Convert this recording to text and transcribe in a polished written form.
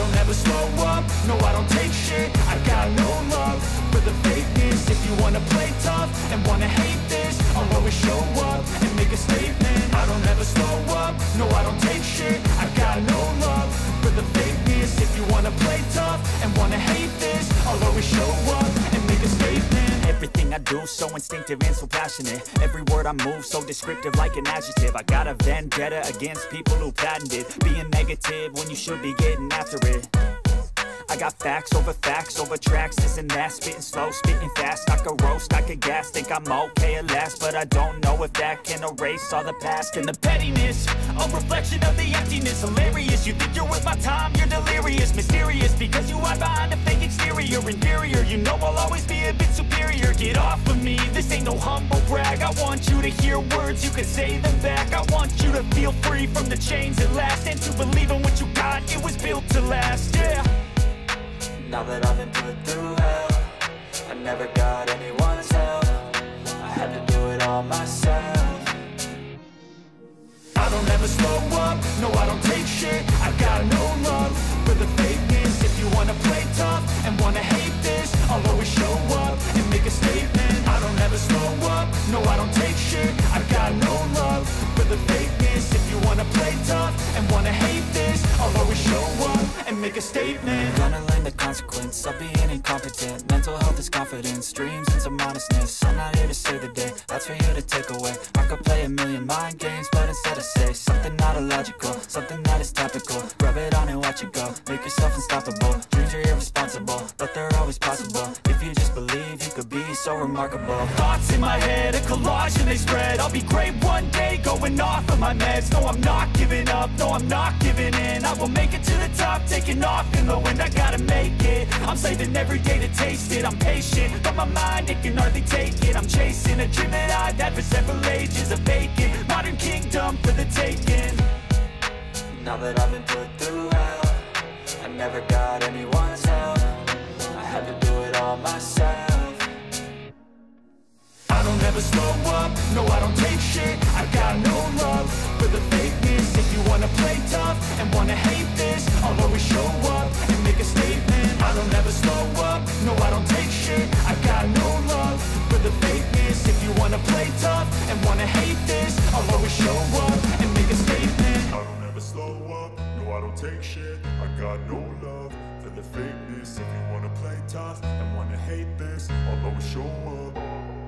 don't ever slow up, no I don't take shit. I got no love for the fakeness. If you wanna play tough and wanna hate this, I'll always show up and make a statement. I don't ever slow up, no I don't take shit. I got no love for the fakeness. If you wanna play tough and wanna hate this, I'll always show up and make a statement. Everything I do so instinctive and so passionate. Every word I move so descriptive like an adjective. I got a vendetta against people who patented being negative when you should be getting after it. I got facts over tracks, this and that. Spitting slow, spitting fast. I could roast, I could gas. Think I'm okay at last, but I don't know if that can erase all the past. And the pettiness, a reflection of the emptiness. Hilarious, you think you're worth my time, you're delirious. Mysterious, because you hide behind a fake exterior. Inferior, you know I'll always be a bit superior. Get off of me, this ain't no humble brag. I want you to hear words, you can say them back. I want you to feel free from the chains at last, and to believe in what you got, it was built to last, yeah. Now that I've been put through hell, I never got anyone's help. I had to do it all myself. I don't ever slow up, no I don't take shit. I got no love for the fakeness. If you wanna play tough and wanna hate this, I'll always show up and make a statement. I don't ever slow up, no I don't take shit. I got no love for the fakeness. If you wanna play tough and wanna hate this, I'll always show up and make a statement. Gonna learn the consequence of being incompetent. Mental health is confidence, dreams and some honestness. I'm not here to save the day, that's for you to take away. I could play a million mind games, but instead I say something not illogical, something that is topical. Rub it on and watch it go, make yourself unstoppable. Dreams are irresponsible, but they're always possible. If you just believe, you could be so remarkable. Thoughts in my head, a collage and they spread. I'll be great one day, going off of my meds. No, I'm not giving up, no, I'm not giving in. I will make it to the top, taking off in the wind. I gotta make it, I'm saving every day to taste it. I'm patient, but my mind, it can hardly take it. I'm chasing a dream that I've had for several ages. A vacant, modern kingdom for the taking. Now that I've been put through hell, I never got anyone's help. I had to do it all myself. I don't ever slow up, no I don't take shit. I got no love for the fakeness. If you wanna play tough and wanna hate this, I'll always show up and make a statement. I don't ever slow up, no I don't take shit. I got no love for the fakeness. If you wanna play tough and wanna hate this, I'll always show up and make a statement. I don't ever slow up, no I don't take shit. I got no love for the fakeness. If you wanna play tough and wanna hate this, I'll always show up.